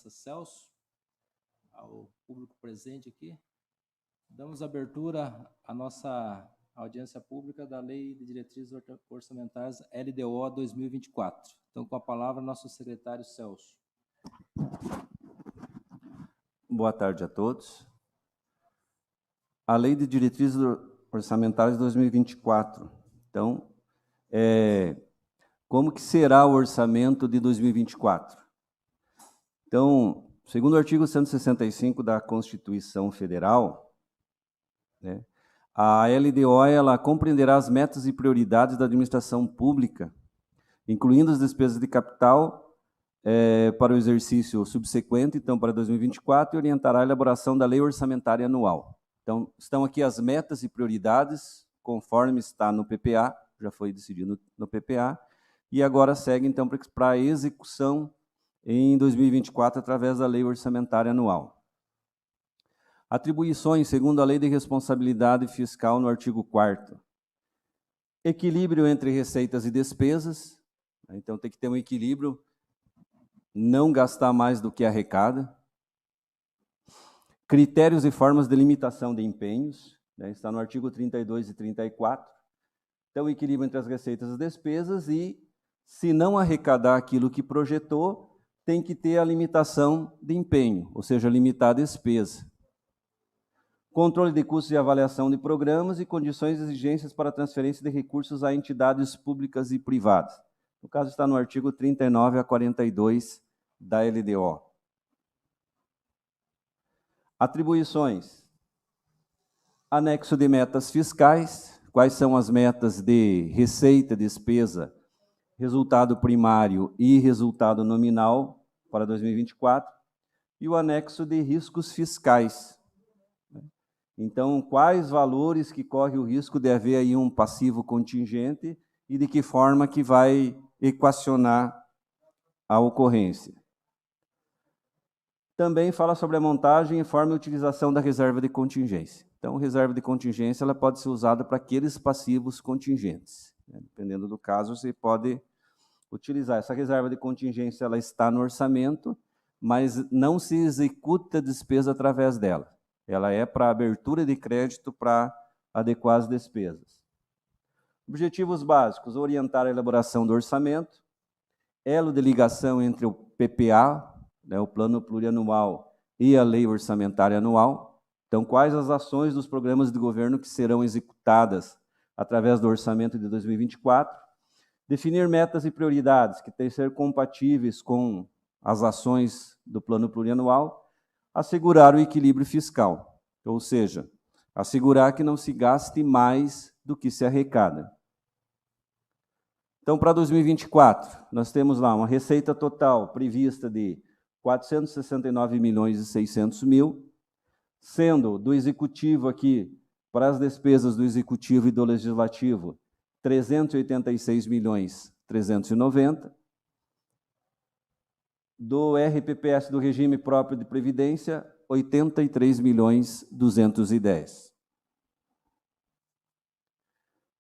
Segurança Celso, ao público presente aqui. Damos abertura à nossa audiência pública da Lei de Diretrizes Orçamentárias LDO 2024. Então, com a palavra, nosso secretário Celso. Boa tarde a todos. A Lei de Diretrizes Orçamentárias 2024. Então, como que será o orçamento de 2024? Então, segundo o artigo 165 da Constituição Federal, né, a LDO ela compreenderá as metas e prioridades da administração pública, incluindo as despesas de capital para o exercício subsequente, então para 2024, e orientará a elaboração da lei orçamentária anual. Então, estão aqui as metas e prioridades, conforme está no PPA, já foi decidido no PPA, e agora segue, então, para a execução em 2024, através da lei orçamentária anual. Atribuições, segundo a Lei de Responsabilidade Fiscal, no artigo 4º. Equilíbrio entre receitas e despesas, então tem que ter um equilíbrio, não gastar mais do que arrecada. Critérios e formas de limitação de empenhos, né, está no artigo 32 e 34. Então, equilíbrio entre as receitas e as despesas e, se não arrecadar aquilo que projetou, tem que ter a limitação de empenho, ou seja, limitar a despesa. Controle de custos e avaliação de programas e condições e exigências para transferência de recursos a entidades públicas e privadas. No caso, está no artigo 39 a 42 da LDO. Atribuições. Anexo de metas fiscais. Quais são as metas de receita, despesa, resultado primário e resultado nominal para 2024, e o anexo de riscos fiscais. Então, quais valores que corre o risco de haver aí um passivo contingente e de que forma que vai equacionar a ocorrência. Também fala sobre a montagem, forma e utilização da reserva de contingência. Então, reserva de contingência ela pode ser usada para aqueles passivos contingentes. Dependendo do caso, você pode utilizar. Essa reserva de contingência ela está no orçamento, mas não se executa despesa através dela. Ela é para abertura de crédito para adequar as despesas. Objetivos básicos: orientar a elaboração do orçamento, elo de ligação entre o PPA, né, o Plano Plurianual, e a Lei Orçamentária Anual. Então, quais as ações dos programas de governo que serão executadas através do orçamento de 2024? Definir metas e prioridades que têm que ser compatíveis com as ações do Plano Plurianual. Assegurar o equilíbrio fiscal, ou seja, assegurar que não se gaste mais do que se arrecada. Então, para 2024, nós temos lá uma receita total prevista de 469.600.000, sendo do Executivo aqui, para as despesas do Executivo e do Legislativo, 386.390.000, do RPPS do Regime Próprio de Previdência, 83.210.000.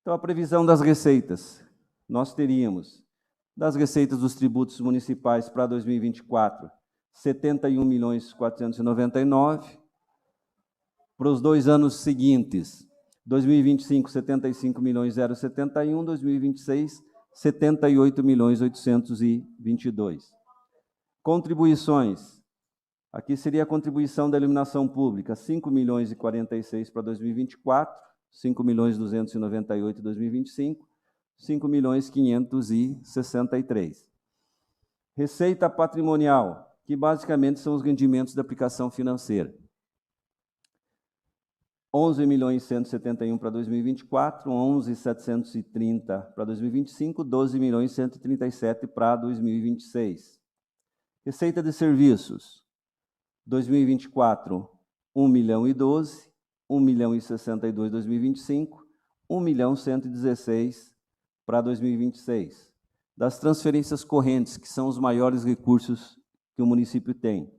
Então, a previsão das receitas. Nós teríamos, das receitas dos tributos municipais para 2024, 71.499.000. Para os 2 anos seguintes, 2025, 75.071.071, 2026, 78.822.000. Contribuições. Aqui seria a contribuição da iluminação pública, 5.046.000 para 2024, 5.298.000 em 2025, 5.563.000. Receita patrimonial, que basicamente são os rendimentos da aplicação financeira. 11.171.000 para 2024, 11.730 para 2025, 12.137 para 2026. Receita de serviços, 2024, 1.012.000, 1.062.000 em 2025, 1.116.000 para 2026. Das transferências correntes, que são os maiores recursos que o município tem.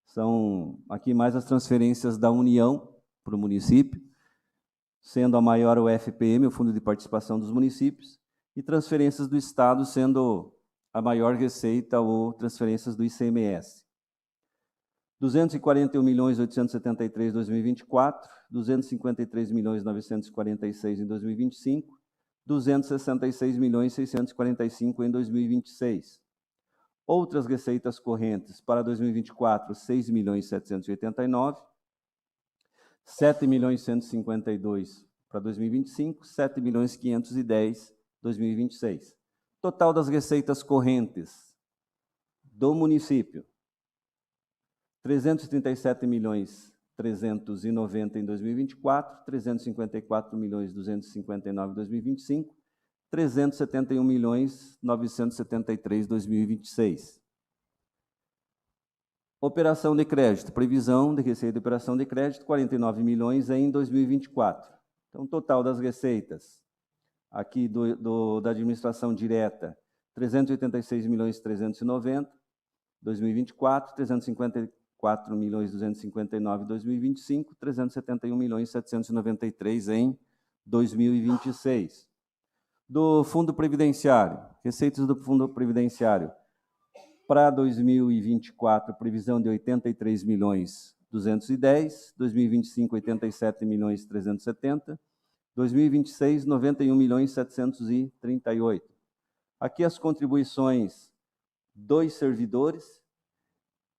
São aqui mais as transferências da União para o município, sendo a maior o FPM, o Fundo de Participação dos Municípios, e transferências do Estado, sendo a maior receita ou transferências do ICMS. 241.873.000 em 2024, 253.946.000 em 2025, 266.645.000 em 2026. Outras receitas correntes para 2024, 6.789.000, 7.152.000 para 2025, 7.510.000 em 2026. Total das receitas correntes do município, 337.390.000 em 2024, 354.259.000 em 2025, 371.973.000 em 2026. Operação de crédito, previsão de receita de operação de crédito, 49 milhões em 2024. Então, total das receitas aqui da administração direta, 386.390.000 em 2024, 354.259.000 em 2025, 371.793.000 em 2026. Do Fundo Previdenciário, receitas do Fundo Previdenciário, para 2024, previsão de 83.210.000, 2025, 87.370.000, 2026, 91.738.000. Aqui as contribuições dos servidores,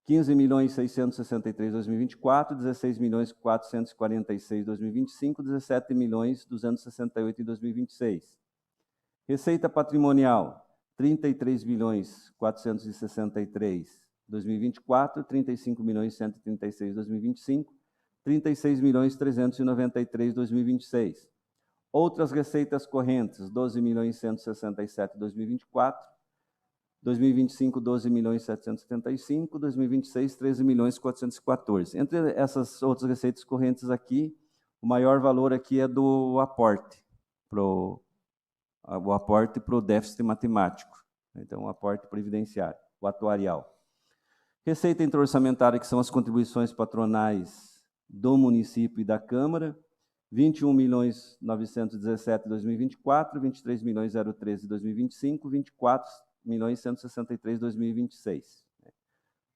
15.663.000 em 2024, 16.446.000 em 2025, 17.268.000 em 2026. Receita patrimonial, 33.463.000 em 2024, 35.136.000 em 2025, 36.393.000 em 2026. Outras receitas correntes, 12.167.000 em 2024, 2025, 12.775.000, 2026, 13.414.000. Entre essas outras receitas correntes aqui, o maior valor aqui é do aporte, o aporte para o déficit matemático, então o aporte previdenciário, o atuarial. Receita intra-orçamentária, que são as contribuições patronais do município e da Câmara, 21.917.000 em 2024, 23.013.000 em 2025, 24.163.000 em 2026.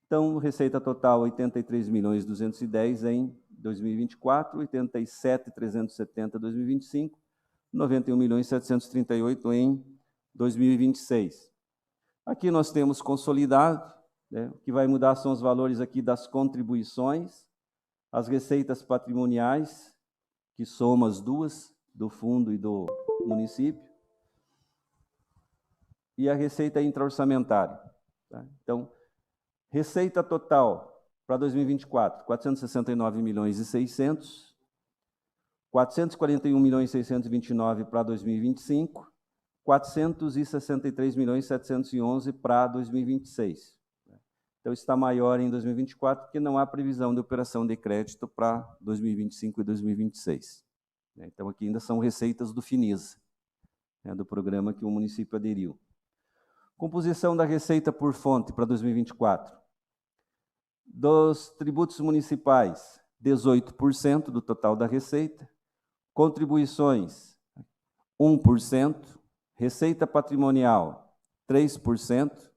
Então, receita total, 83.210.000 em 2024, 87.370.000 em 2025, 91.738.000 em 2026. Aqui nós temos consolidado, né? O que vai mudar são os valores aqui das contribuições, as receitas patrimoniais, que somam as duas, do fundo e do município, e a receita intra-orçamentária. Tá? Então, receita total para 2024, 469.600.000, 441.629.000 para 2025, 463.711.000 para 2026. Então, está maior em 2024, porque não há previsão de operação de crédito para 2025 e 2026. Então, aqui ainda são receitas do FINISA, do programa que o município aderiu. Composição da receita por fonte para 2024. Dos tributos municipais, 18% do total da receita. Contribuições, 1%. Receita patrimonial, 3%.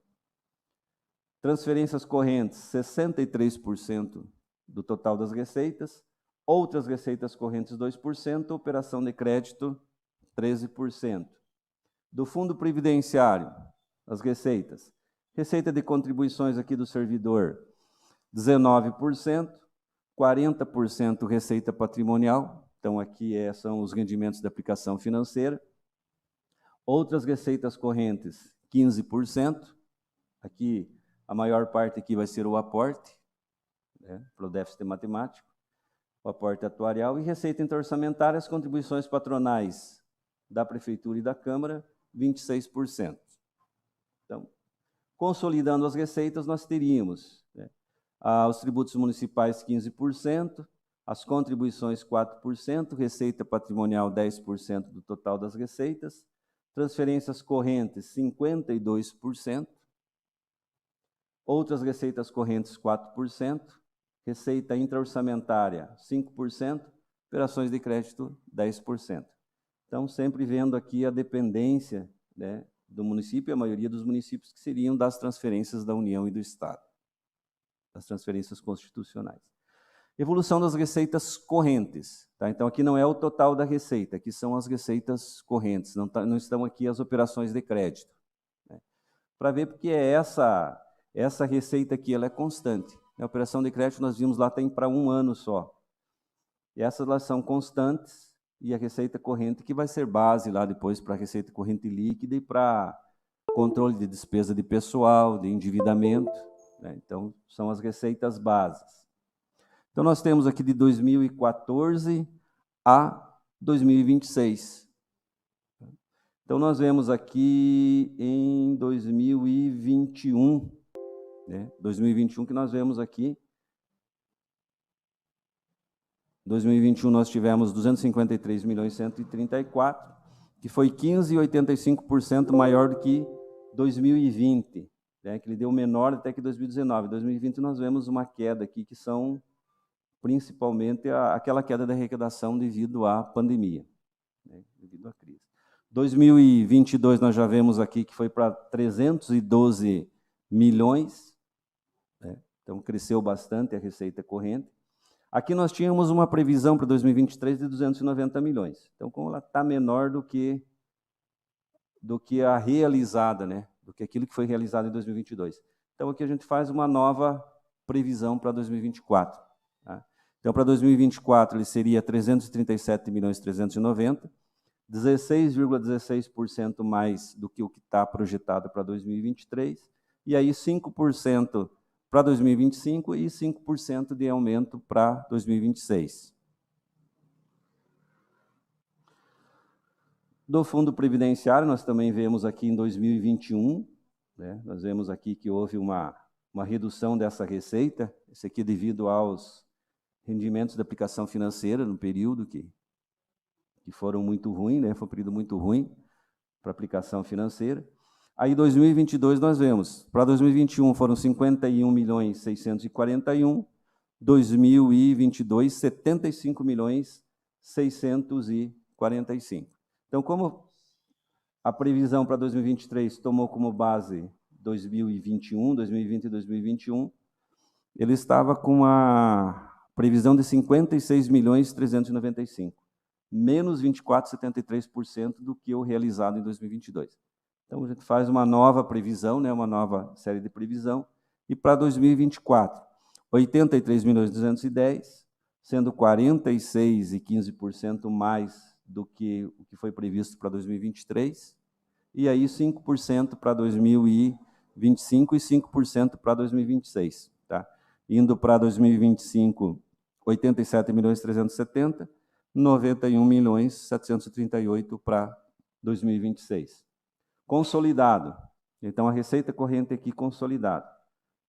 Transferências correntes, 63% do total das receitas. Outras receitas correntes, 2%. Operação de crédito, 13%. Do Fundo Previdenciário, as receitas. Receita de contribuições aqui do servidor, 19%. 40% receita patrimonial. Então, aqui são os rendimentos da aplicação financeira. Outras receitas correntes, 15%. Aqui, a maior parte aqui vai ser o aporte, para o déficit matemático, o aporte atuarial. E receita intra-orçamentária, as contribuições patronais da Prefeitura e da Câmara, 26%. Então, consolidando as receitas, nós teríamos os tributos municipais, 15%, as contribuições, 4%, receita patrimonial, 10% do total das receitas, transferências correntes, 52%, outras receitas correntes, 4%, receita intra-orçamentária, 5%, operações de crédito, 10%. Então, sempre vendo aqui a dependência, do município, a maioria dos municípios que seriam das transferências da União e do Estado. das transferências constitucionais. Evolução das receitas correntes. Tá? Então, aqui não é o total da receita, aqui são as receitas correntes, não estão aqui as operações de crédito. Né? Para ver, porque essa receita aqui ela é constante. A operação de crédito, nós vimos lá, tem para um ano só. E essas elas são constantes, e a receita corrente, que vai ser base lá depois para a receita corrente líquida e para controle de despesa de pessoal, de endividamento. Né? Então, são as receitas bases. Então, nós temos aqui de 2014 a 2026. Então, nós vemos aqui em 2021, né? 2021 que nós vemos aqui. 2021 nós tivemos 253.134, que foi 15,85% maior do que 2020, né? Que ele deu menor até que 2019. 2020 nós vemos uma queda aqui, que são principalmente aquela queda da arrecadação devido à pandemia, né? Devido à crise. 2022 nós já vemos aqui que foi para 312 milhões, né? Então cresceu bastante a receita corrente. Aqui nós tínhamos uma previsão para 2023 de 290 milhões. Então, como ela está menor do que a realizada, né? Do que aquilo que foi realizado em 2022. Então, aqui a gente faz uma nova previsão para 2024. Tá? Então, para 2024, ele seria 337.390, 16,16% mais do que o que está projetado para 2023, e aí 5% para 2025 e 5% de aumento para 2026. Do Fundo Previdenciário, nós também vemos aqui em 2021, né, nós vemos aqui que houve uma redução dessa receita, isso aqui devido aos rendimentos da aplicação financeira no período que foram muito ruins, né, foi um período muito ruim para aplicação financeira. Aí, 2022, nós vemos, para 2021 foram 51.641.000, 2022, 75.645.000. Então, como a previsão para 2023 tomou como base 2021, 2020 e 2021, ele estava com a previsão de 56.395.000, menos 24,73% do que o realizado em 2022. Então, a gente faz uma nova previsão, né, uma nova série de previsão, e para 2024, 83.210.000, sendo 46,15% mais do que o que foi previsto para 2023, e aí 5% para 2025 e 5% para 2026. Tá? Indo para 2025, 87.370.000, 91.738.000 para 2026. Consolidado. Então, a receita corrente aqui consolidada.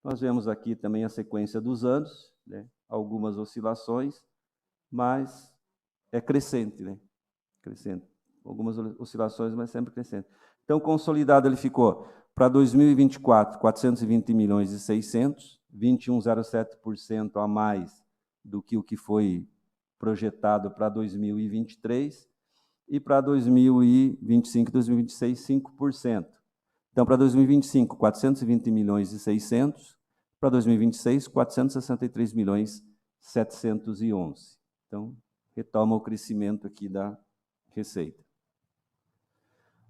Nós vemos aqui também a sequência dos anos, né? Algumas oscilações, mas é crescente, né? Crescente. Algumas oscilações, mas sempre crescente. Então, consolidado ele ficou para 2024, 420.600.000, 21,07% a mais do que o que foi projetado para 2023, e para 2025 e 2026, 5%. Então, para 2025, 420.600.000, para 2026, 463.711.000. Então, retoma o crescimento aqui da receita.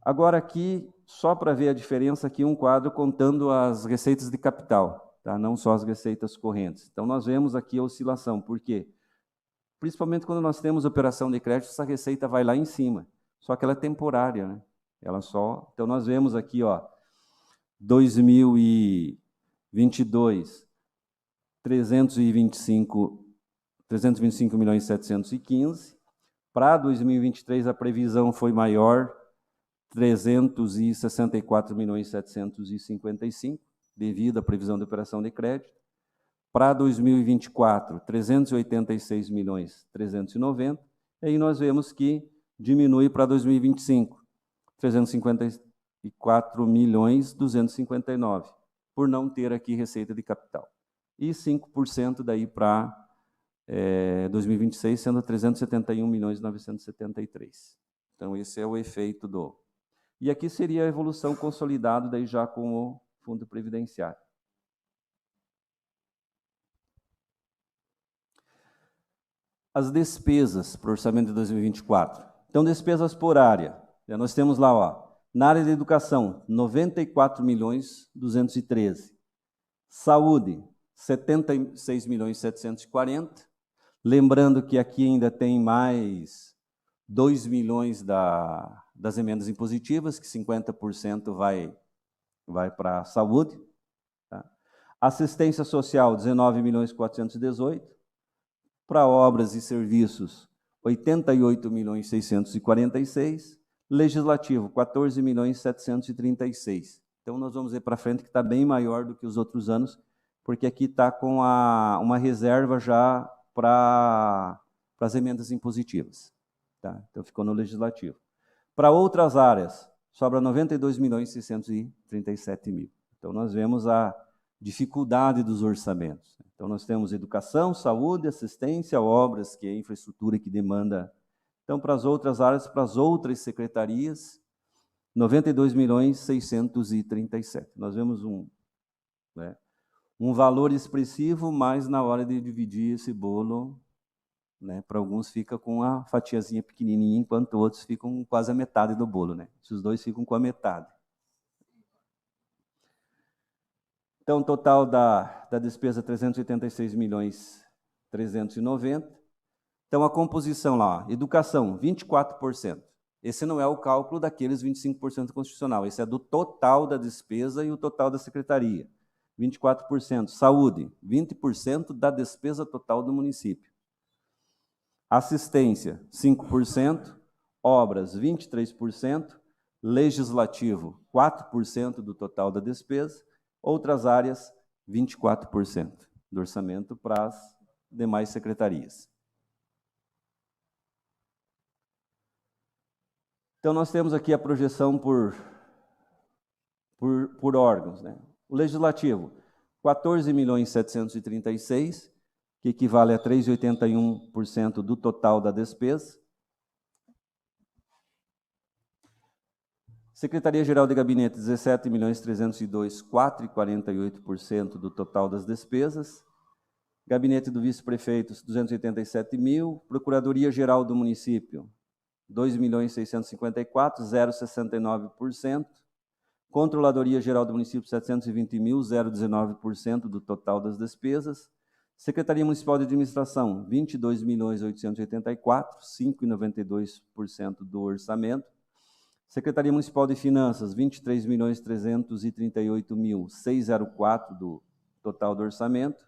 Agora aqui, só para ver a diferença, aqui um quadro contando as receitas de capital, tá? Não só as receitas correntes. Então, nós vemos aqui a oscilação. Por quê? Principalmente quando nós temos operação de crédito, essa receita vai lá em cima. Só que ela é temporária, né? Então, nós vemos aqui, ó, 2022, 325.715.000. Para 2023, a previsão foi maior, 364.755.000, devido à previsão de operação de crédito. Para 2024, 386.390.000, e aí nós vemos que diminui para 2025, 354.259.000, por não ter aqui receita de capital. E 5% daí para 2026, sendo 371.973.000. Então, esse é o efeito do... E aqui seria a evolução consolidada daí já com o Fundo Previdenciário. as despesas para o orçamento de 2024. Então, despesas por área. Nós temos lá, ó, na área de educação, 94.213. Saúde, 76.740. Lembrando que aqui ainda tem mais 2 milhões das emendas impositivas, que 50% vai para a saúde. Tá? Assistência social, 19.418. Para obras e serviços, 88.646. Legislativo, 14.736. Então, nós vamos ver para frente que está bem maior do que os outros anos, porque aqui está com uma reserva já para as emendas impositivas. Tá? Então, ficou no Legislativo. Para outras áreas, sobra 92.637.000. Então, nós vemos a dificuldade dos orçamentos. Então, nós temos educação, saúde, assistência, obras, que é infraestrutura que demanda. Então, para as outras áreas, para as outras secretarias, 92.637. Nós vemos um valor expressivo, mas na hora de dividir esse bolo, para alguns fica com a fatiazinha pequenininha, enquanto outros ficam com quase a metade do bolo. Esses dois ficam com a metade. Então, o total da despesa, 386.390. Então, a composição lá, educação, 24%. Esse não é o cálculo daqueles 25% constitucional, esse é do total da despesa e o total da secretaria. 24%. Saúde, 20% da despesa total do município. Assistência, 5%. Obras, 23%. Legislativo, 4% do total da despesa. Outras áreas, 24% do orçamento para as demais secretarias. Então, nós temos aqui a projeção por órgãos. O Legislativo, 14.736, que equivale a 3,81% do total da despesa. Secretaria-Geral de Gabinete, 17.302, 4,48% do total das despesas. Gabinete do Vice-Prefeito, 287.000. Procuradoria-Geral do Município, 2.654, 0,69%. Controladoria-Geral do Município, 720.000, 0,19% do total das despesas. Secretaria Municipal de Administração, 22.884, 5,92% do orçamento. Secretaria Municipal de Finanças, 23.338.000, 6,04% do total do orçamento.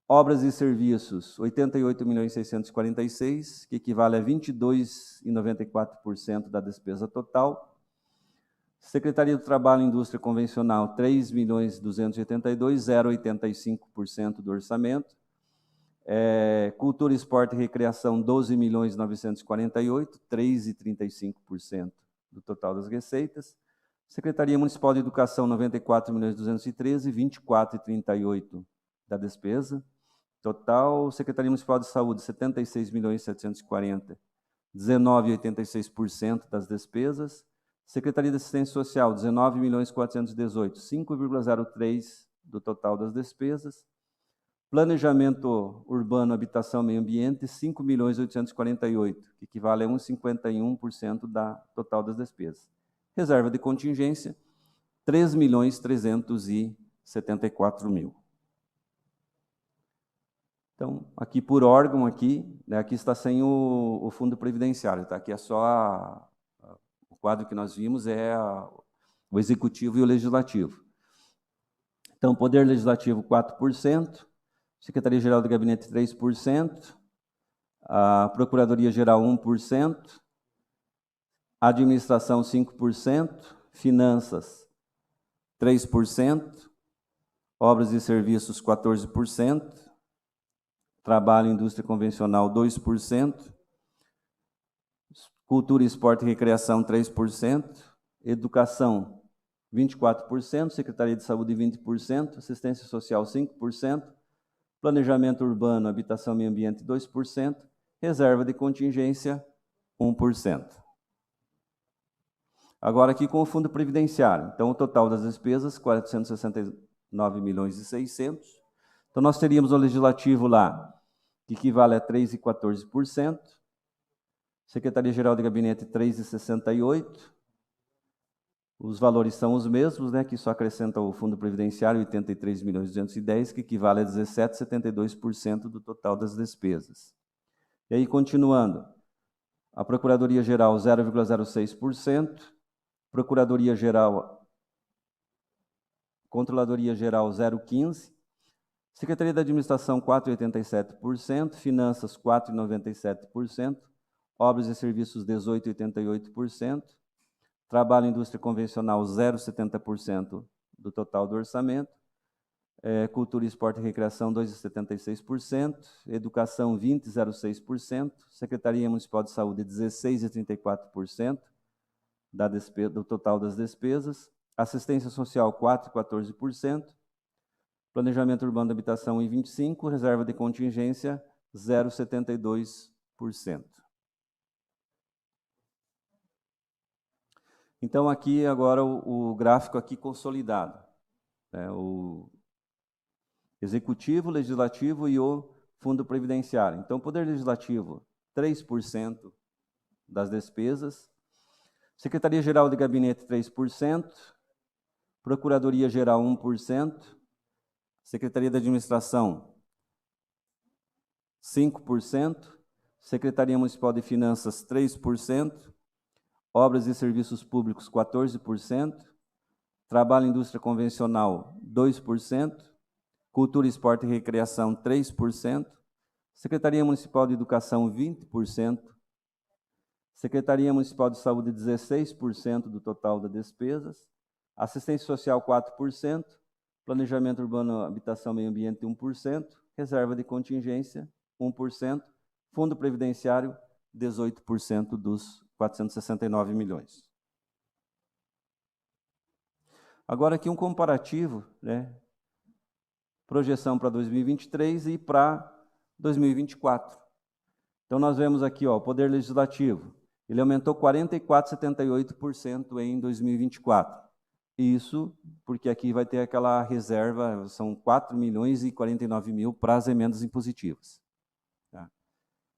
Obras e serviços, 88.646, que equivale a 22,94% da despesa total. Secretaria do Trabalho e Indústria Convencional, 3.282, 0,85% do orçamento. Cultura, Esporte e Recreação, 12.948, 3,35% do total das receitas. Secretaria Municipal de Educação, 94.213, 24,38% da despesa. Total, Secretaria Municipal de Saúde, 76.740, 19,86% das despesas. Secretaria de Assistência Social, 19.418, 5,03% do total das despesas. Planejamento Urbano, Habitação e Meio Ambiente, 5.848, que equivale a 1,51% da total das despesas. Reserva de contingência, 3.374.000. Então, aqui por órgão, aqui está sem o fundo previdenciário, tá? Aqui é só o quadro que nós vimos é o executivo e o legislativo. Então, Poder Legislativo, 4%, Secretaria-Geral do Gabinete, 3%, a Procuradoria-Geral, 1%, Administração, 5%, Finanças, 3%, Obras e Serviços, 14%, Trabalho e Indústria Convencional, 2%, Cultura, Esporte e Recreação, 3%, Educação, 24%, Secretaria de Saúde, 20%, Assistência Social, 5%, Planejamento Urbano, Habitação e Meio Ambiente, 2%, Reserva de Contingência, 1%. Agora aqui com o Fundo Previdenciário. Então, o total das despesas, 469.600.000. Então, nós teríamos no Legislativo lá que equivale a 3,14%. Secretaria-Geral de Gabinete, 3,68%. Os valores são os mesmos, né, que só acrescenta o Fundo Previdenciário, 83.210, que equivale a 17,72% do total das despesas. E aí, continuando, a Procuradoria-Geral, 0,06%, Procuradoria-Geral, Controladoria-Geral, 0,15%, Secretaria da Administração, 4,87%, Finanças, 4,97%, Obras e Serviços, 18,88%, Trabalho e Indústria Convencional, 0,70% do total do orçamento, Cultura, Esporte e Recreação, 2,76%, Educação, 20,06%, Secretaria Municipal de Saúde, 16,34% do total das despesas, Assistência Social, 4,14%, Planejamento Urbano de Habitação, 1,25%, Reserva de Contingência, 0,72%. Então, aqui agora o gráfico aqui consolidado, né? O Executivo, Legislativo e o Fundo Previdenciário. Então, o Poder Legislativo, 3% das despesas, Secretaria-Geral de Gabinete, 3%, Procuradoria-Geral, 1%, Secretaria da Administração, 5%, Secretaria Municipal de Finanças, 3%, Obras e Serviços Públicos, 14%, Trabalho e Indústria Convencional, 2%, Cultura, Esporte e Recreação, 3%, Secretaria Municipal de Educação, 20%, Secretaria Municipal de Saúde, 16% do total das despesas, Assistência Social, 4%, Planejamento Urbano, Habitação e Meio Ambiente, 1%, Reserva de Contingência, 1%, Fundo Previdenciário, 18% dos 469 milhões. Agora aqui um comparativo, né? Projeção para 2023 e para 2024. Então nós vemos aqui, ó, o Poder Legislativo, ele aumentou 44,78% em 2024. Isso porque aqui vai ter aquela reserva, são 4.049.000 para as emendas impositivas. Tá?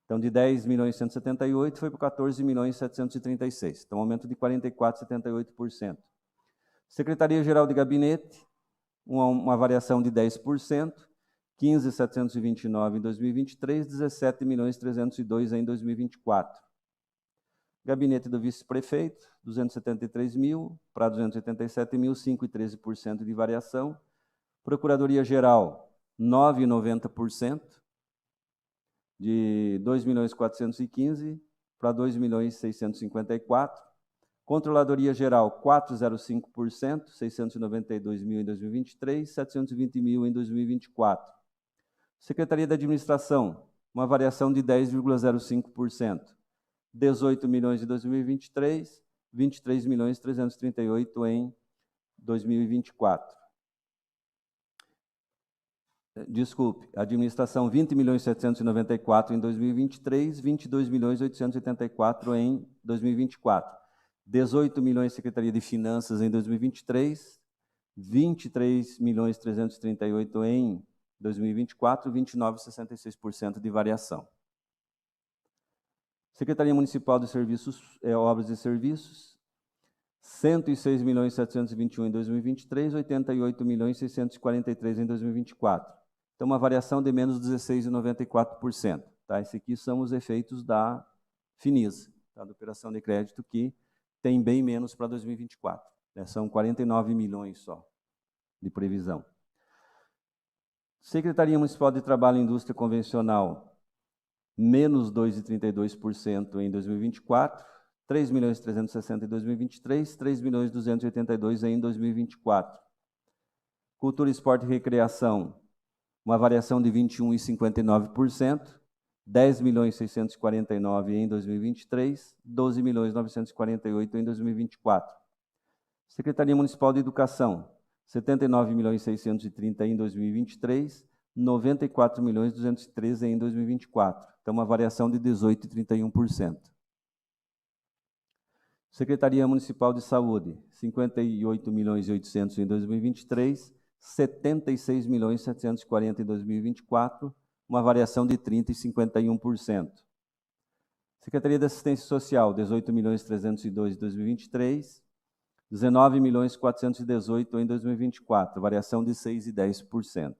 Então, de 10.178 foi para 14.736. Então, aumento de 44,78%. Secretaria-Geral de Gabinete, uma variação de 10%, 15.729 em 2023, 17.302 em 2024. Gabinete do Vice-Prefeito, 273.000 para 287.000, 5,13% de variação. Procuradoria-Geral, 9,90%, de 2.415 para 2.654. Controladoria-Geral, 4,05%, 692.000 em 2023, 720.000 em 2024. Secretaria da Administração, uma variação de 10,05%. 18 milhões em 2023, 23.338 em 2024. Desculpe, administração 20.794 em 2023, 22.884 em 2024. 18 milhões Secretaria de Finanças em 2023, 23.338 em 2024, 29,66% de variação. Secretaria Municipal de Serviços, Obras e Serviços, 106.721 em 2023, 88.643 em 2024. Então, uma variação de menos 16,94%. Tá? Esses aqui são os efeitos da Finisa, tá? Da operação de crédito, que tem bem menos para 2024. Né? São 49 milhões só de previsão. Secretaria Municipal de Trabalho e Indústria Convencional, menos 2,32% em 2024, 3.360 em 2023, 3.282 em 2024. Cultura, Esporte e Recreação, uma variação de 21,59%, 10.649 em 2023, 12.948 em 2024. Secretaria Municipal de Educação, 79.630 em 2023, 94.213 em 2024. Então, uma variação de 18,31%. Secretaria Municipal de Saúde, 58.800 em 2023, 76.740 em 2024, uma variação de 30% e 51%. Secretaria de Assistência Social, 18.302 em 2023, 19.418 em 2024, variação de 6% e 10%.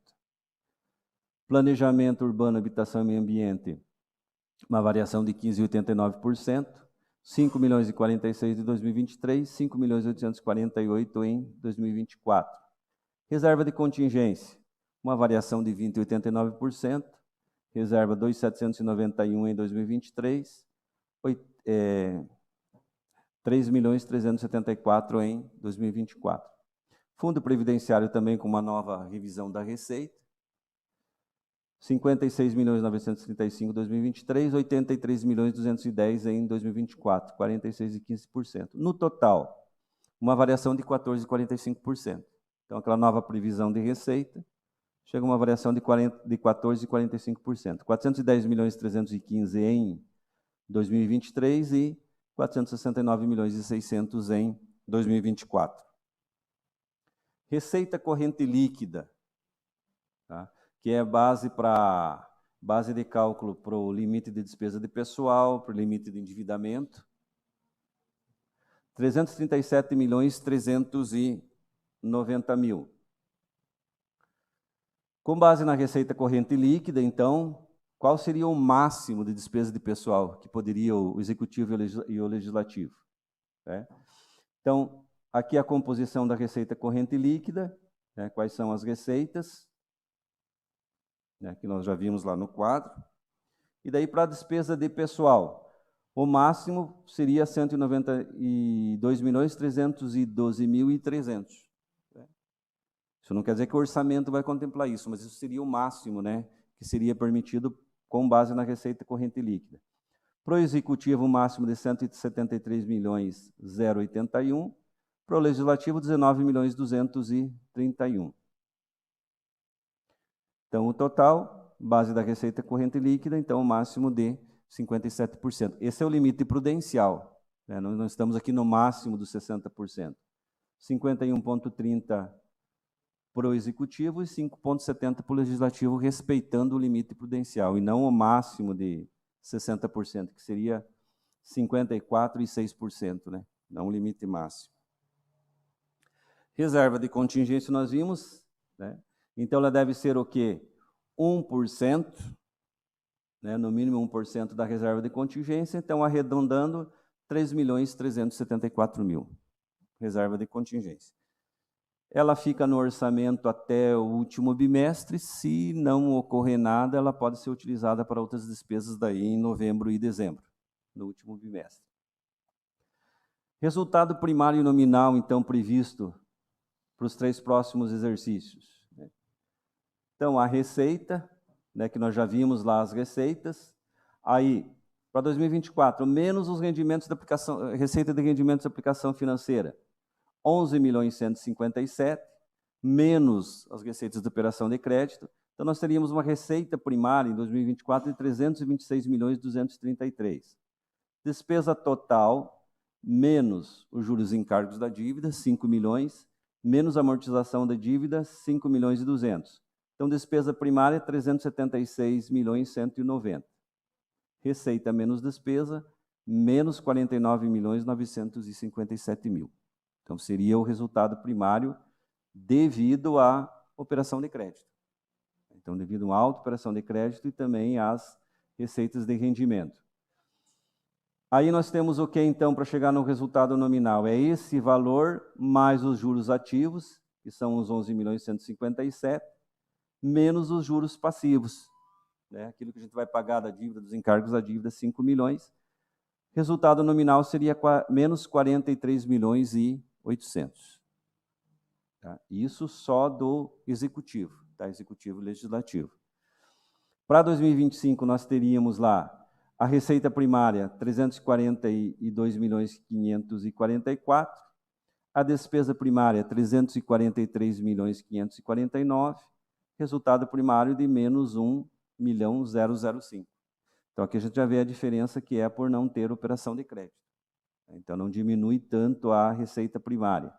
Planejamento Urbano, Habitação e Meio Ambiente, uma variação de 15% e 89%, 5.046 em 2023, 5.848 em 2024. Reserva de contingência, uma variação de 20% e 89%, reserva 2.791 em 2023, 3.374 em 2024. Fundo Previdenciário também com uma nova revisão da receita, 56.935 em 2023, 83.210 em 2024, 46% e 15%. No total, uma variação de 14% e 45%. Então, aquela nova previsão de receita chega a uma variação de 14% e 45%. 410.315 em 2023 e 469.600 em 2024. Receita corrente líquida, tá? Que é base de cálculo para o limite de despesa de pessoal, para o limite de endividamento. 337.390.000. Com base na receita corrente líquida, então, qual seria o máximo de despesa de pessoal que poderia o Executivo e o Legislativo? Né? Então, aqui a composição da receita corrente líquida, né? Quais são as receitas, né? Que nós já vimos lá no quadro. E daí, para a despesa de pessoal, o máximo seria 192.312.300. Isso não quer dizer que o orçamento vai contemplar isso, mas isso seria o máximo, né, que seria permitido com base na receita corrente líquida. Para o Executivo, o máximo de 173.081. Para o Legislativo, 19.231. Então, o total, base da receita corrente líquida, então, o máximo de 57%. Esse é o limite prudencial, né? Nós não estamos aqui no máximo dos 60%. 51,30% para o Executivo e 5,70% para o Legislativo, respeitando o limite prudencial, e não o máximo de 60%, que seria 54,6%, né? Não o limite máximo. Reserva de contingência nós vimos, né? Então ela deve ser o quê? 1%, né? No mínimo 1% da reserva de contingência, então arredondando 3.374.000, reserva de contingência. Ela fica no orçamento até o último bimestre. Se não ocorrer nada, ela pode ser utilizada para outras despesas daí em novembro e dezembro, no último bimestre. Resultado primário nominal, então, previsto para os 3 próximos exercícios. Então, a receita, né, que nós já vimos lá as receitas. Aí, para 2024, menos os rendimentos da aplicação, receita de rendimentos de aplicação financeira, 11.157.000, menos as receitas de operação de crédito. Então, nós teríamos uma receita primária em 2024 de 326.233.000. Despesa total, menos os juros e encargos da dívida, 5 milhões, menos amortização da dívida, 5.200.000. Então, despesa primária, 376.190.000. Receita menos despesa, menos 49.957.000. Então, seria o resultado primário devido à operação de crédito. Então, devido a uma alta operação de crédito e também às receitas de rendimento. Aí nós temos o que, então, para chegar no resultado nominal? É esse valor mais os juros ativos, que são os 11.157.000, menos os juros passivos, né? Aquilo que a gente vai pagar da dívida, dos encargos da dívida, 5 milhões. Resultado nominal seria menos 43.800.000. Tá? Isso só do Executivo, tá? Executivo e Legislativo. Para 2025, nós teríamos lá a receita primária, 342.544.000. A despesa primária, 343.549.000. Resultado primário de menos 1.005.000. Então, aqui a gente já vê a diferença que é por não ter operação de crédito. Então, não diminui tanto a receita primária.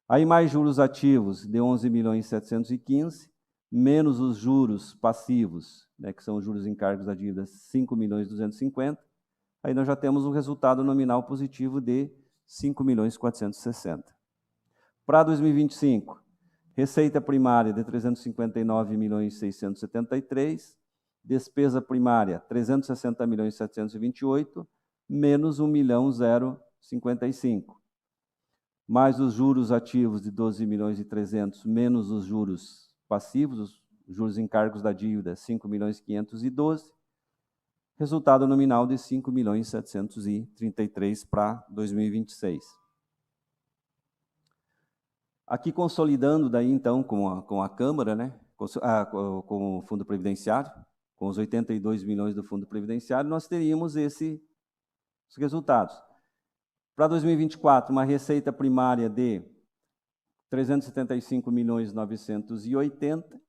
Aí, mais juros ativos de 11.715.000, menos os juros passivos, né, que são os juros encargos da dívida, 5.250.000, aí nós já temos um resultado nominal positivo de 5.460.000. Para 2025, receita primária de 359.673.000, despesa primária 360.728.000, menos 1.055.000, mais os juros ativos de 12.300.000, menos os juros passivos, os juros encargos da dívida, 5.512.000, resultado nominal de 5.733.000 para 2026. Aqui consolidando daí então com a Câmara, né, com o Fundo Previdenciário, com os 82 milhões do Fundo Previdenciário, nós teríamos esses resultados. Para 2024, uma receita primária de 375.980.000,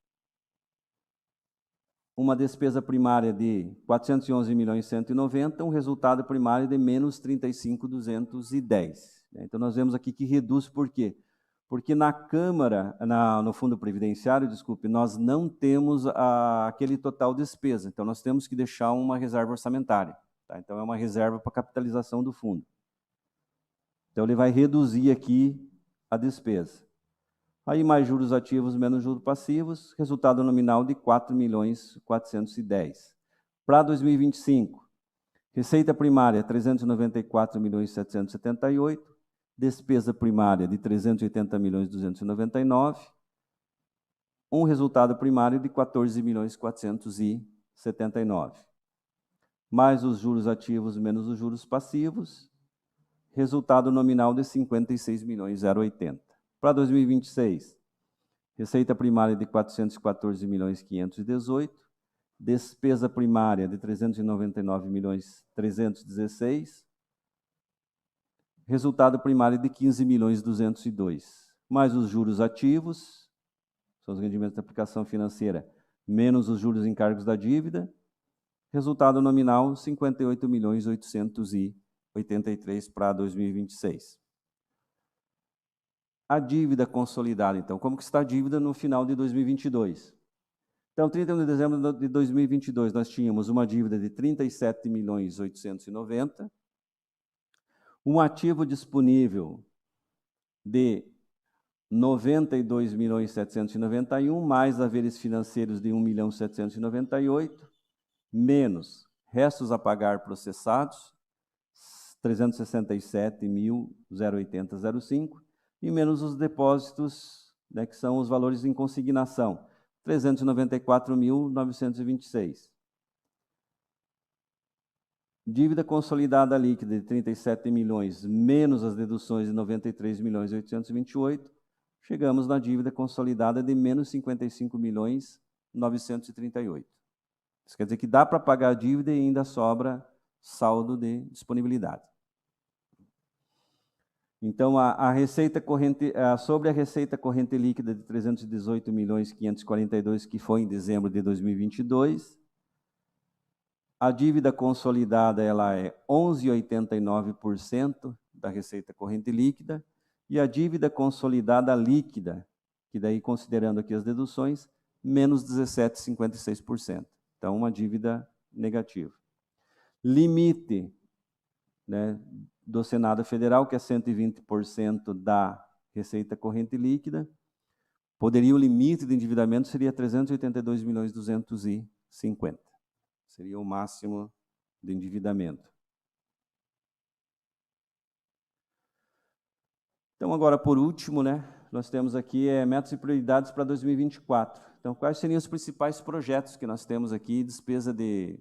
uma despesa primária de 411.190.000, um resultado primário de menos 35.210. Então, nós vemos aqui que reduz por quê? Porque na Câmara, no Fundo Previdenciário, desculpe, nós não temos aquele total despesa, então nós temos que deixar uma reserva orçamentária. Tá? Então, é uma reserva para capitalização do fundo. Então, ele vai reduzir aqui a despesa. Aí, mais juros ativos menos juros passivos, resultado nominal de 4.410.000. Para 2025, receita primária 394.778.000, despesa primária de 380.299.000, um resultado primário de 14.479.000. Mais os juros ativos menos os juros passivos, resultado nominal de 56.080.000. Para 2026, receita primária de 414.518.000, despesa primária de 399.316.000, resultado primário de 15.202.000, mais os juros ativos, são os rendimentos da aplicação financeira, menos os juros encargos da dívida, resultado nominal 58.883.000 para 2026. A dívida consolidada, então, como que está a dívida no final de 2022? Então, 31 de dezembro de 2022, nós tínhamos uma dívida de 37.890.000, um ativo disponível de 92.791.000, mais haveres financeiros de 1.798.000, menos restos a pagar processados, 367.080.05, e menos os depósitos, né, que são os valores em consignação, 394.926. Dívida consolidada líquida de 37 milhões, menos as deduções de 93.828, chegamos na dívida consolidada de menos 55.938. Isso quer dizer que dá para pagar a dívida e ainda sobra saldo de disponibilidade. Então, a receita corrente, sobre a receita corrente líquida de 318.542, que foi em dezembro de 2022, a dívida consolidada ela é 11,89% da receita corrente líquida, e a dívida consolidada líquida, que daí considerando aqui as deduções, menos 17,56%. Então, uma dívida negativa. Limite, né, do Senado Federal, que é 120% da receita corrente líquida, o limite de endividamento seria 382.250. Seria o máximo de endividamento. Então, agora, por último, né, nós temos aqui metas e prioridades para 2024. Então, quais seriam os principais projetos que nós temos aqui, despesa de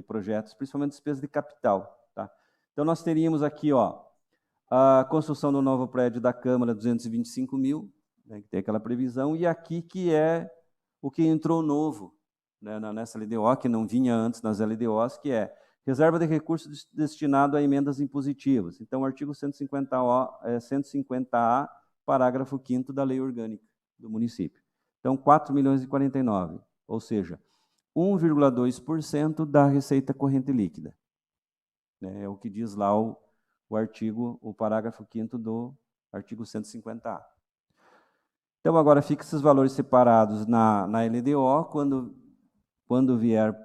projetos, principalmente despesa de capital. Tá? Então, nós teríamos aqui a construção do novo prédio da Câmara, 225.000, né, que tem aquela previsão, e aqui que é o que entrou novo, né, nessa LDO, que não vinha antes nas LDOs, que é reserva de recursos destinado a emendas impositivas. Então, o artigo 150A, parágrafo 5º da Lei Orgânica do município. Então, 4.049.000, ou seja, 1,2% da receita corrente líquida. É o que diz lá o artigo, o parágrafo 5º do artigo 150A. Então, agora fica esses valores separados na LDO, quando vier,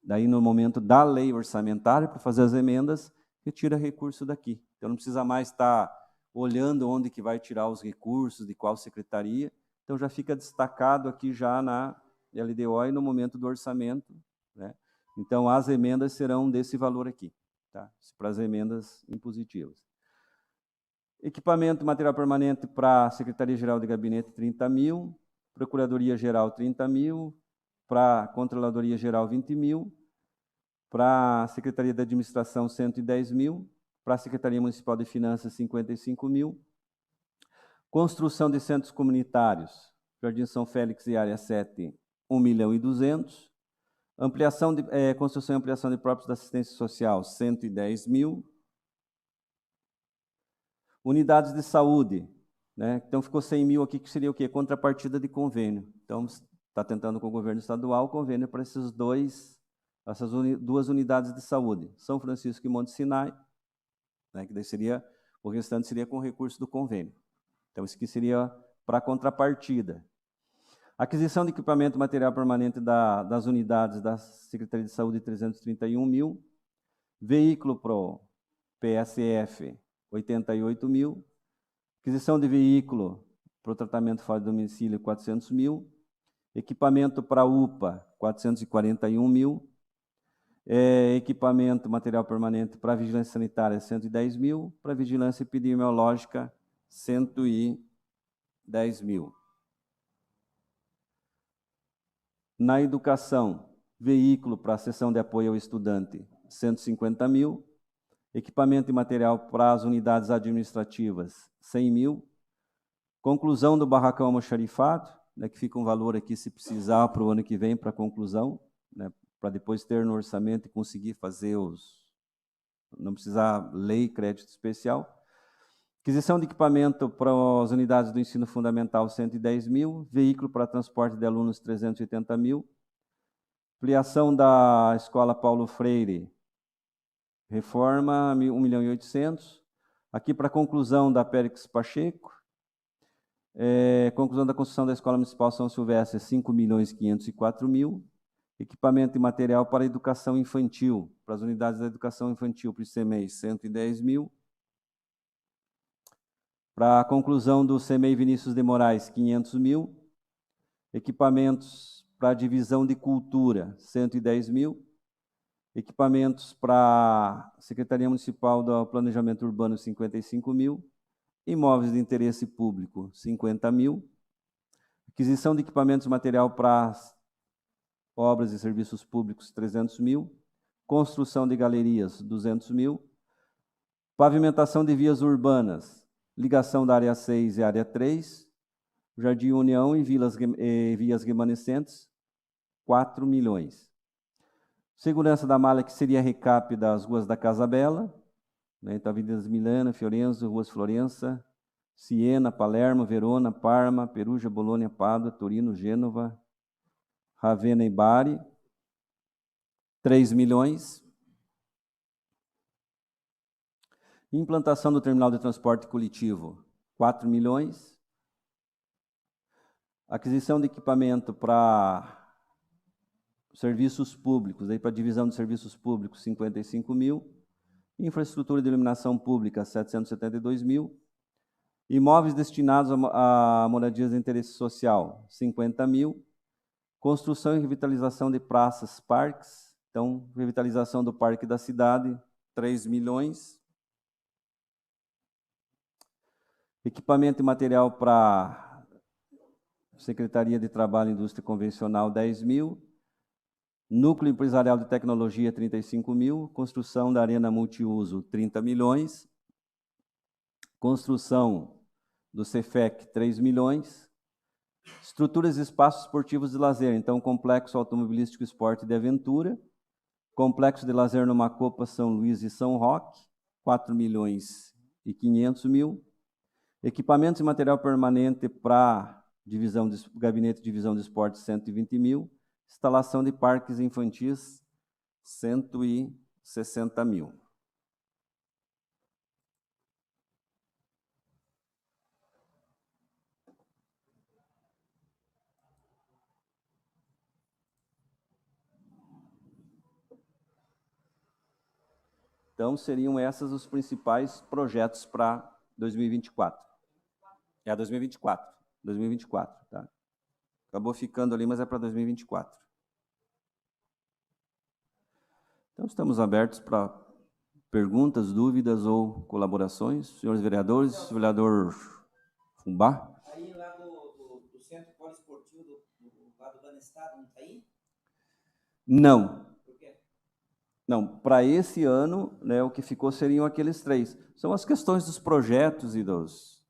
daí no momento da lei orçamentária, para fazer as emendas, retira recurso daqui. Então, não precisa mais estar olhando onde que vai tirar os recursos, de qual secretaria. Então, já fica destacado aqui já na LDO e no momento do orçamento, né? Então, as emendas serão desse valor aqui, tá? Para as emendas impositivas. Equipamento, material permanente para a Secretaria-Geral de Gabinete, 30 mil. Procuradoria-Geral, 30 mil. Para a Controladoria-Geral, 20 mil. Para a Secretaria de Administração, 110 mil. Para a Secretaria Municipal de Finanças, 55 mil. Construção de centros comunitários, Jardim São Félix e Área 7, 1 milhão e 200. Construção e ampliação de próprios da assistência social, 110 mil. Unidades de saúde, né? Então ficou 100 mil aqui, que seria o quê? Contrapartida de convênio. Então, está tentando com o governo estadual convênio para essas duas unidades de saúde, São Francisco e Monte Sinai, né? Que daí seria, o restante seria com recurso do convênio. Então, isso aqui seria para contrapartida. Aquisição de equipamento material permanente das unidades da Secretaria de Saúde, 331 mil. Veículo pro PSF, 88 mil. Aquisição de veículo para o tratamento fora do domicílio, 400 mil. Equipamento para UPA, 441 mil. Equipamento, material permanente para vigilância sanitária, 110 mil. Para vigilância epidemiológica, 110 mil. Na educação, veículo para a sessão de apoio ao estudante, 150 mil. Equipamento e material para as unidades administrativas, 100 mil. Conclusão do barracão almoxarifado, né, que fica um valor aqui, se precisar, para o ano que vem, para a conclusão, né, para depois ter no orçamento e conseguir fazer não precisar lei, crédito especial. Aquisição de equipamento para as unidades do ensino fundamental, 110 mil. Veículo para transporte de alunos, 380 mil. Ampliação da Escola Paulo Freire, reforma, 1 milhão e 800. Aqui para a conclusão da Périx Pacheco. Conclusão da construção da Escola Municipal São Silvestre, 5 milhões e 504 mil. Equipamento e material para a educação infantil, para as unidades da educação infantil, para o CEMEI, 110 mil. Para a conclusão do CEMEI Vinícius de Moraes, 500 mil. Equipamentos para a divisão de cultura, 110 mil. Equipamentos para a Secretaria Municipal do Planejamento Urbano, 55 mil. Imóveis de interesse público, 50 mil. Aquisição de equipamentos e material para obras e serviços públicos, 300 mil. Construção de galerias, 200 mil. Pavimentação de vias urbanas, ligação da área 6 e área 3. Jardim União e vias remanescentes, 4 milhões. Segurança da malha, que seria recap das ruas da Casa Bela, né? Então, Avenidas Milana, Fiorenzo, Ruas Florença, Siena, Palermo, Verona, Parma, Perugia, Bolônia, Pádua, Torino, Gênova, Ravenna e Bari, 3 milhões. Implantação do terminal de transporte coletivo, 4 milhões. Aquisição de equipamento para serviços públicos, aí para a divisão de serviços públicos, 55 mil. Infraestrutura de iluminação pública, 772 mil. Imóveis destinados a moradias de interesse social, 50 mil. Construção e revitalização de praças, parques. Então, revitalização do Parque da Cidade, 3 milhões. Equipamento e material para Secretaria de Trabalho e Indústria Convencional, 10 mil. Núcleo Empresarial de Tecnologia, 35 mil. Construção da Arena Multiuso, 30 milhões. Construção do Cefec, 3 milhões. Estruturas e espaços esportivos de lazer. Então, Complexo Automobilístico Esporte de Aventura. Complexo de lazer no Macopa, São Luís e São Roque, 4 milhões e 500 mil. Equipamentos e material permanente para Gabinete de Divisão de Esportes, 120 mil. Instalação de parques infantis, 160 mil. Então, seriam esses os principais projetos para 2024. É 2024, tá? Acabou ficando ali, mas é para 2024. Então, estamos abertos para perguntas, dúvidas ou colaborações. Senhores vereadores, vereador Fumbá. Aí lá do Centro Poliesportivo do lado do Banestado, não está aí? Não. Por quê? Não, para esse ano, né, o que ficou seriam aqueles 3. São as questões dos projetos e dos...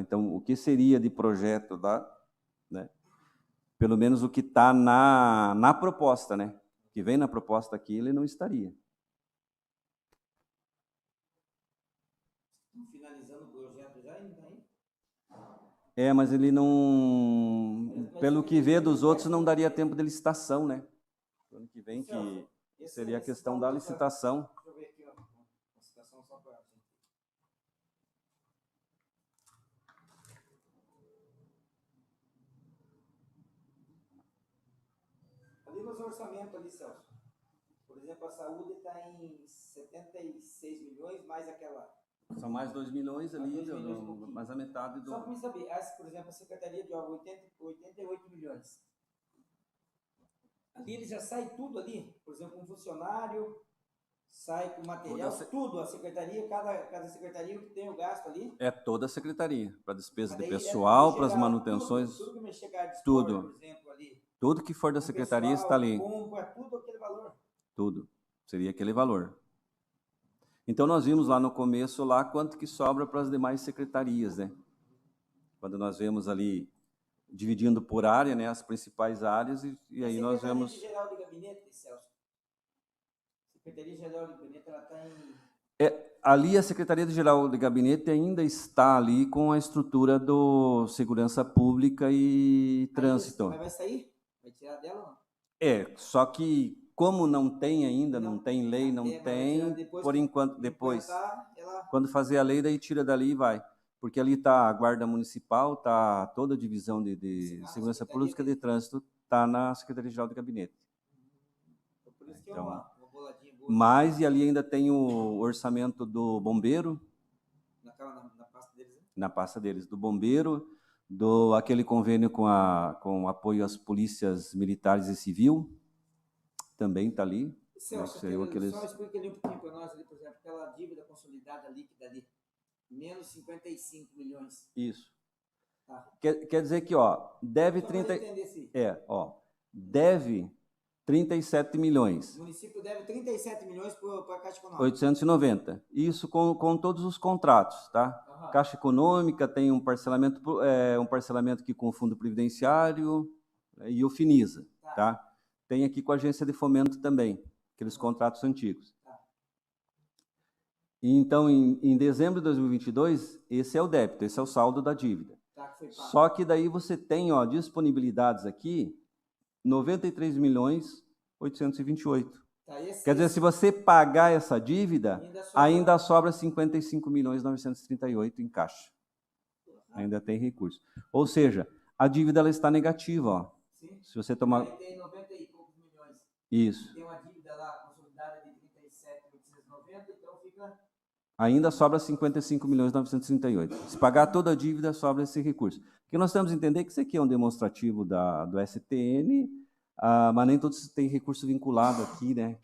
Então, o que seria de projeto, né? Pelo menos o que está na proposta, né? O que vem na proposta aqui, ele não estaria. Finalizando o projeto já, não está aí? É, mas ele não... Pelo que vê dos outros, não daria tempo de licitação, né? Ano que vem, que seria a questão da licitação. Deixa eu ver aqui, ó, uma citação só para... Ali nos orçamentos ali, Celso. Por exemplo, a saúde está em 76 milhões, mais aquela... São mais 2 milhões ali, Mais 2 milhões e pouquinho. mais a metade do... Só para me saber, por exemplo, a Secretaria de Obras, 88 milhões. Ali ele já sai tudo ali, por exemplo, um funcionário, sai com material, tudo, a secretaria, cada secretaria que tem o gasto ali. É toda a secretaria, para despesa de Daí, pessoal, para as manutenções, tudo que me chegar de tudo. por exemplo, ali. Tudo que for da secretaria pessoal, está ali. compra, tudo aquele valor. Tudo. Seria aquele valor. Então, nós vimos lá no começo, lá quanto que sobra para as demais secretarias, né? Quando nós vemos ali, dividindo por área, né, as principais áreas, e aí nós vemos... Secretaria-Geral de Gabinete, Celso. Secretaria-Geral de Gabinete, ela está em... Ali a Secretaria-Geral de Gabinete ainda está ali com a estrutura do Segurança Pública e Trânsito. Mas vai sair? Vai tirar dela ou não? Só que como não tem ainda, não tem lei, não tem, por enquanto, depois, quando fazer a lei, daí tira dali e vai. Porque ali está a Guarda Municipal, está toda a divisão de Segurança Pública e de Trânsito, está na Secretaria-Geral de Gabinete. Por isso que é uma boladinha boa. Mas, e ali ainda tem o orçamento do bombeiro. Na pasta deles, né? Na pasta deles, do bombeiro, aquele convênio com apoio às polícias militares e civil, também está ali. Celso, só explica ali um pouquinho para nós, ali, por exemplo, aquela dívida consolidada líquida ali, menos 55 milhões. Isso. Tá. Quer dizer que, deve Só 30... entender assim. Deve 37 milhões. O município deve 37 milhões para a Caixa Econômica. 890. Isso com todos os contratos, tá? Uhum. Caixa Econômica tem um parcelamento aqui com o Fundo Previdenciário e o Finisa, tá? Tem aqui com a Agência de Fomento também, aqueles contratos antigos. Então, em dezembro de 2022, esse é o débito, esse é o saldo da dívida. Só que daí você tem, disponibilidades aqui, 93 milhões 828. Quer dizer, se você pagar essa dívida, ainda sobra 55 milhões 938 em caixa. Ainda tem recurso. Ou seja, a dívida ela está negativa, Sim. Se você tomar... Aí tem 90 e poucos milhões. Isso. Tem uma dívida lá consolidada de 37.890, então fica... Ainda sobra 55 milhões 938. Se pagar toda a dívida, sobra esse recurso. Porque nós temos que entender que isso aqui é um demonstrativo do STN, mas nem todos têm recurso vinculado aqui, né?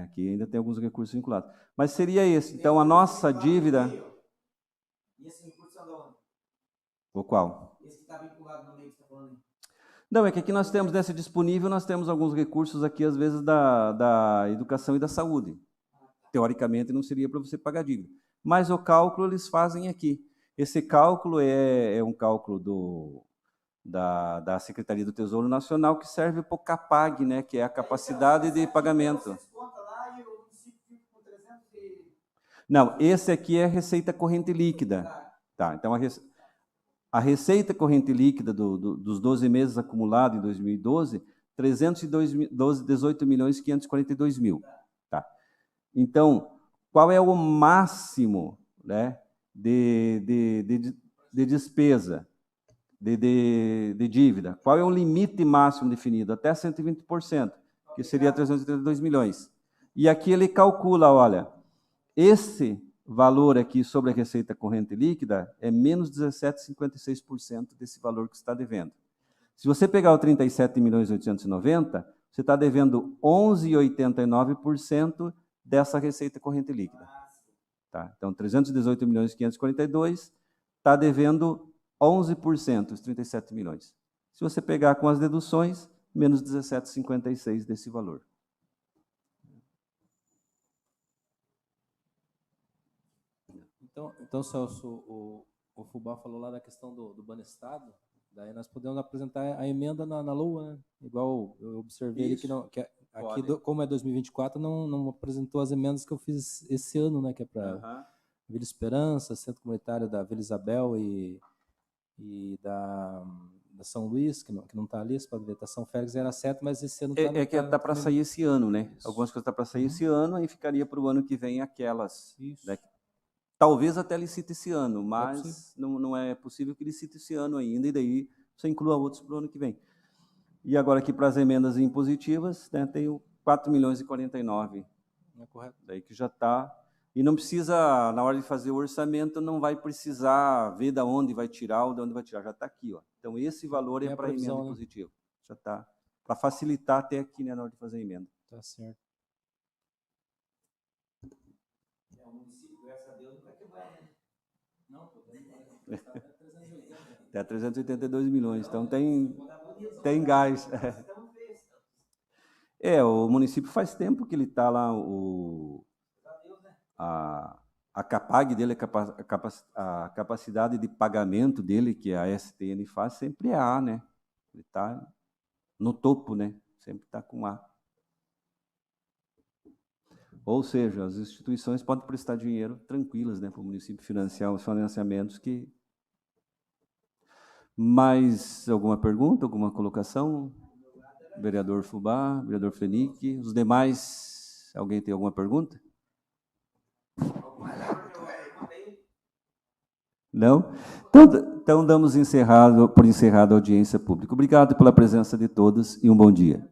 Aqui ainda tem alguns recursos vinculados. Mas seria esse. Então, a nossa dívida... E esse recurso é de onde? O qual? Esse que está vinculado no meio que você está falando aí. Não, é que aqui nós temos, nesse disponível, nós temos alguns recursos aqui, às vezes, da educação e da saúde. Teoricamente, não seria para você pagar dívida. Mas o cálculo eles fazem aqui. Esse cálculo é um cálculo da Secretaria do Tesouro Nacional que serve para o CAPAG, né, que é a capacidade de pagamento. Não, esse aqui é a receita corrente líquida. Tá, então a receita corrente líquida dos 12 meses acumulado em 2012, 18 milhões 542 mil. Tá. Então, qual é o máximo, né, de despesa, de dívida? Qual é o limite máximo definido? Até 120%. que seria 382 milhões. E aqui ele calcula, olha, esse valor aqui sobre a receita corrente líquida é menos 17,56% desse valor que você está devendo. Se você pegar o 37.890.000, você está devendo 11,89% dessa receita corrente líquida. Tá? Então, 318.542.000 está devendo 11%, os 37 milhões. Se você pegar com as deduções, menos 17,56% desse valor. Então Celso, o Fubá falou lá da questão do Banestado, daí nós podemos apresentar a emenda na LOA, né? Igual eu observei ali que aqui, como é 2024, não apresentou as emendas que eu fiz esse ano, né? Que é para Vila Esperança, Centro Comunitário da Vila Isabel e da São Luís, que não está ali, você pode ver, tá São Félix era certo, mas esse ano está... que está para sair esse ano, né? Isso. Algumas coisas estão para sair esse ano, aí ficaria para o ano que vem aquelas. Isso. Né? Talvez até licite esse ano, mas não é possível que licite esse ano ainda, e daí você inclua outros para o ano que vem. E agora aqui para as emendas impositivas, né, tem o 4.049.000. É correto. Daí que já está... E não precisa, na hora de fazer o orçamento, não vai precisar ver de onde vai tirar ou de onde vai tirar, já está aqui. Ó. Então, esse valor é para a emenda impositiva. Já está, para facilitar até aqui, né, na hora de fazer a emenda. Está certo. O município, graças a Deus, não vai quebrar, né? Não, até 382 milhões, então tem gás. O município faz tempo que ele está lá, a CAPAG dele, a capacidade de pagamento dele, que a STN faz, sempre é A, né? Ele está no topo, né? Sempre está com A. Ou seja, as instituições podem prestar dinheiro tranquilas, né, para o município financiar os financiamentos que... Mais alguma pergunta, alguma colocação? Vereador Fubá, vereador Flenick, os demais, alguém tem alguma pergunta? Não? Então damos por encerrada a audiência pública. Obrigado pela presença de todos e um bom dia.